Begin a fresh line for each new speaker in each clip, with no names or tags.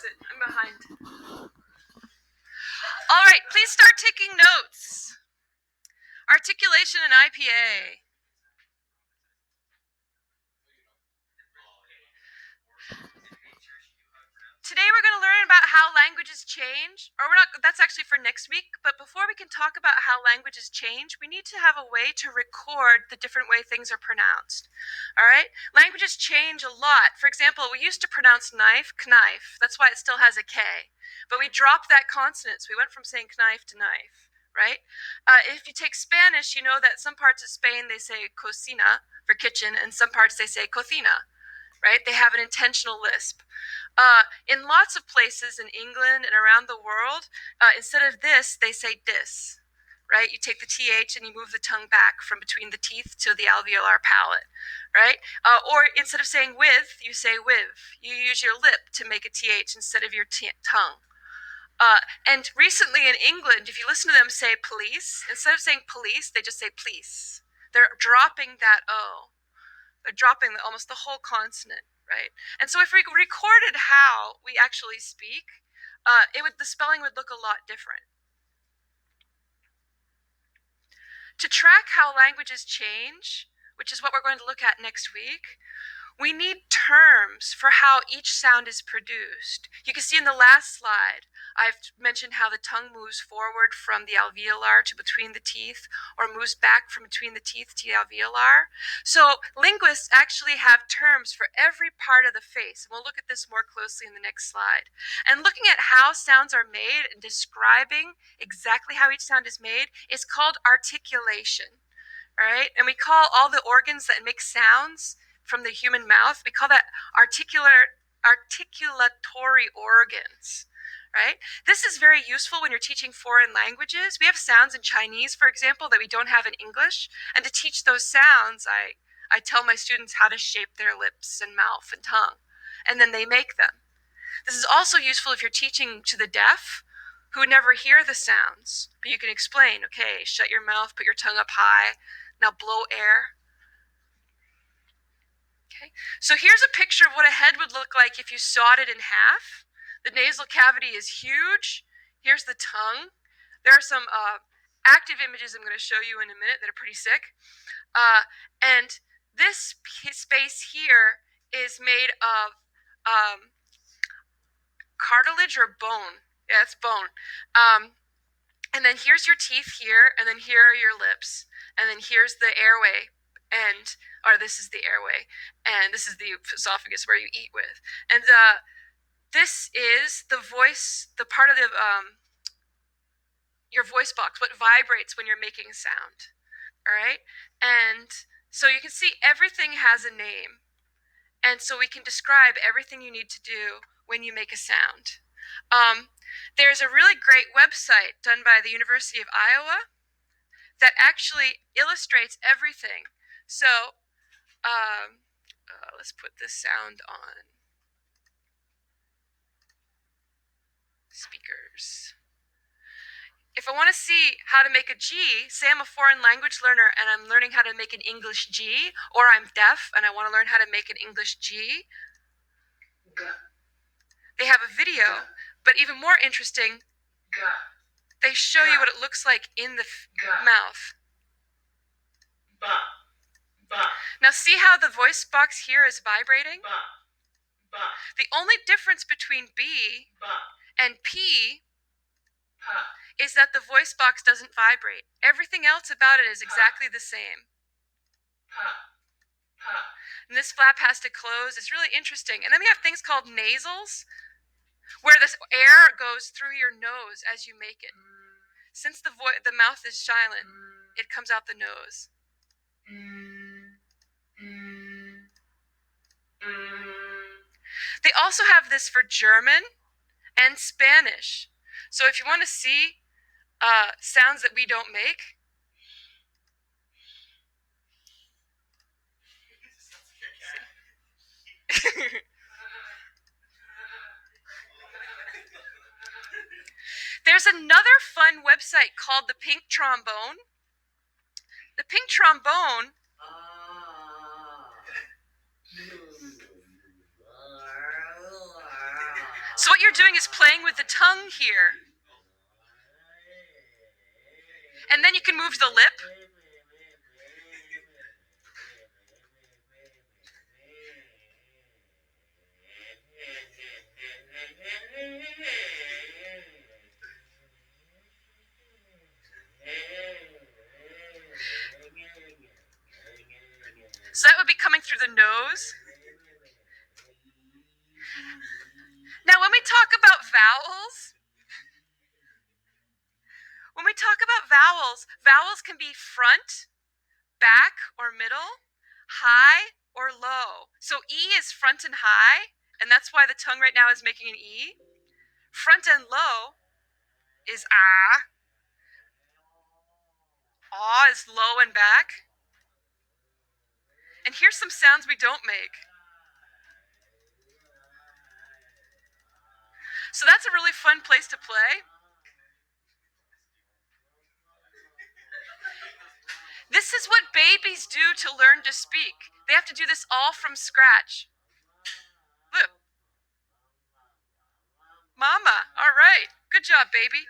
it. I'm behind. All right, please start taking notes. Articulation and IPA. Today we're going to learn about how languages change, or we're not, that's actually for next week, but before we can talk about how languages change, we need to have a way to record the different way things are pronounced. All right? Languages change a lot. For example, we used to pronounce knife, knife. That's why it still has a K. But we dropped that consonant, so we went from saying knife to knife, right? If you take Spanish, you know that some parts of Spain they say cocina for kitchen, and some parts they say cocina, right? They have an intentional lisp. In lots of places in England and around the world, instead of this, they say dis, right? You take the TH and you move the tongue back from between the teeth to the alveolar palate, right? Or instead of saying with, you say with. You use your lip to make a TH instead of your tongue. And recently in England, if you listen to them say police, instead of saying police, they just say please. They're dropping that O. They're dropping almost the whole consonant, right? And so if we recorded how we actually speak, the spelling would look a lot different. To track how languages change, which is what we're going to look at next week, we need terms for how each sound is produced. You can see in the last slide, I've mentioned how the tongue moves forward from the alveolar to between the teeth, or moves back from between the teeth to the alveolar. So linguists actually have terms for every part of the face. And we'll look at this more closely in the next slide. And looking at how sounds are made and describing exactly how each sound is made is called articulation. All right? And we call all the organs that make sounds from the human mouth, we call that articulatory organs, right? This is very useful when you're teaching foreign languages. We have sounds in Chinese, for example, that we don't have in English. And to teach those sounds, I tell my students how to shape their lips and mouth and tongue, and then they make them. This is also useful if you're teaching to the deaf, who never hear the sounds, but you can explain, okay, shut your mouth, put your tongue up high, now blow air. Okay. So here's a picture of what a head would look like if you sawed it in half. The nasal cavity is huge. Here's the tongue. There are some active images I'm going to show you in a minute that are pretty sick. And this space here is made of cartilage or bone. Yeah, it's bone. And then here's your teeth here, and then here are your lips, and then here's the airway. Or this is the airway, and this is the esophagus where you eat with. And this is the voice, the part of the your voice box, what vibrates when you're making sound. All right? And so you can see everything has a name. And so we can describe everything you need to do when you make a sound. There's a really great website done by the University of Iowa that actually illustrates everything. So let's put this sound on speakers. If I want to see how to make a G, say I'm a foreign language learner and I'm learning how to make an English G, or I'm deaf and I want to learn how to make an English G, they have a video, but even more interesting, they show you what it looks like in the mouth. Now see how the voice box here is vibrating? The only difference between B and P is that the voice box doesn't vibrate. Everything else about it is exactly the same. And this flap has to close. It's really interesting. And then we have things called nasals, where this air goes through your nose as you make it. Since the mouth is silent, it comes out the nose. They also have this for German and Spanish. So if you want to see sounds that we don't make, there's another fun website called the Pink Trombone. The Pink Trombone So what you're doing is playing with the tongue here. And then you can move the lip. So that would be coming through the nose. Now when we talk about vowels, vowels can be front, back, or middle, high, or low. So E is front and high, and that's why the tongue right now is making an E. Front and low is ah. Ah is low and back. And here's some sounds we don't make. So that's a really fun place to play. This is what babies do to learn to speak. They have to do this all from scratch. Look. Mama. All right. Good job, baby.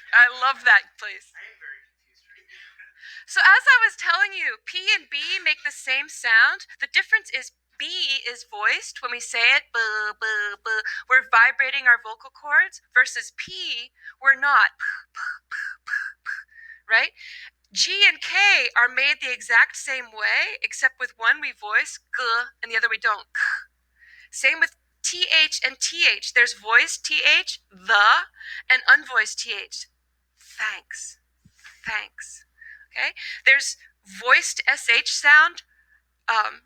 I love that place. So as I was telling you, P and B make the same sound. The difference is B is voiced when we say it. Buh, buh, buh. We're vibrating our vocal cords versus P, we're not. Right? G and K are made the exact same way, except with one we voice g and the other we don't. Same with TH and TH. There's voiced TH, the, and unvoiced TH. Thanks. Thanks. Okay? There's voiced SH sound,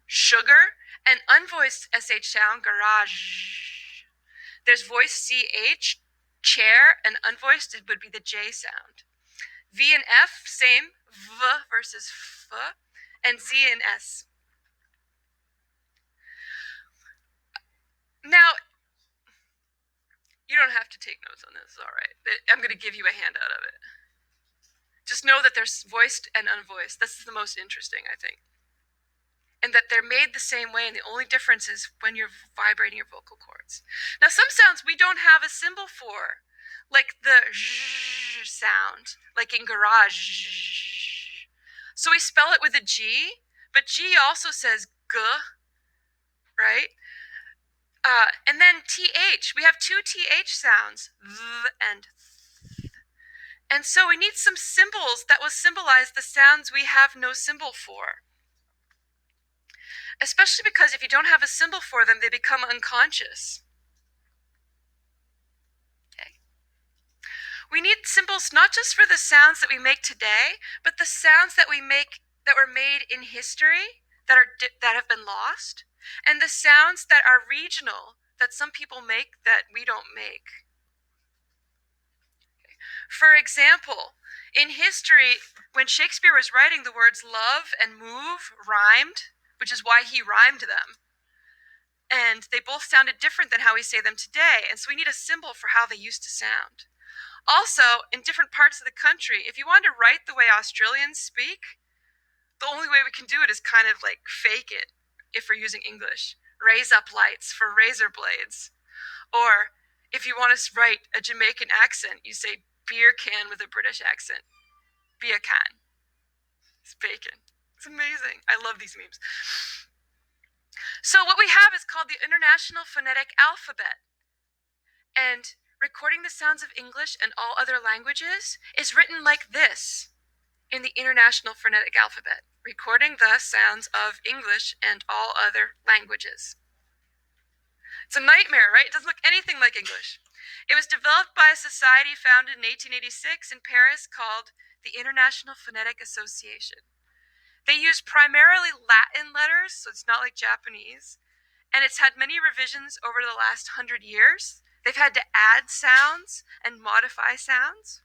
sugar, and unvoiced SH sound, garage. There's voiced CH, chair, and unvoiced it would be the J sound. V and F, same, V versus F, and Z and S. Now, you don't have to take notes on this, all right. I'm going to give you a handout of it. Just know that there's voiced and unvoiced. This is the most interesting, I think. And that they're made the same way, and the only difference is when you're vibrating your vocal cords. Now, some sounds we don't have a symbol for, like the zh sound, like in garage. So we spell it with a G, but G also says g, right? And then TH, we have two TH sounds, th and th. And so we need some symbols that will symbolize the sounds we have no symbol for. Especially because if you don't have a symbol for them, they become unconscious. Okay. We need symbols not just for the sounds that we make today, but the sounds that we make that were made in history that have been lost, and the sounds that are regional that some people make that we don't make. Okay. For example, in history, when Shakespeare was writing, the words love and move rhymed, which is why he rhymed them. And they both sounded different than how we say them today, and so we need a symbol for how they used to sound. Also, in different parts of the country, if you want to write the way Australians speak, the only way we can do it is kind of like fake it, if we're using English. Raise up lights for razor blades. Or, if you want to write a Jamaican accent, you say beer can with a British accent. Beer can. It's bacon. It's amazing. I love these memes. So what we have is called the International Phonetic Alphabet. And recording the sounds of English and all other languages is written like this in the International Phonetic Alphabet. Recording the sounds of English and all other languages. It's a nightmare, right? It doesn't look anything like English. It was developed by a society founded in 1886 in Paris called the International Phonetic Association. They use primarily Latin letters, so it's not like Japanese, and it's had many revisions over the last 100 years. They've had to add sounds and modify sounds.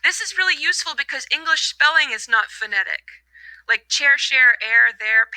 This is really useful because English spelling is not phonetic. Like chair, share, air, there,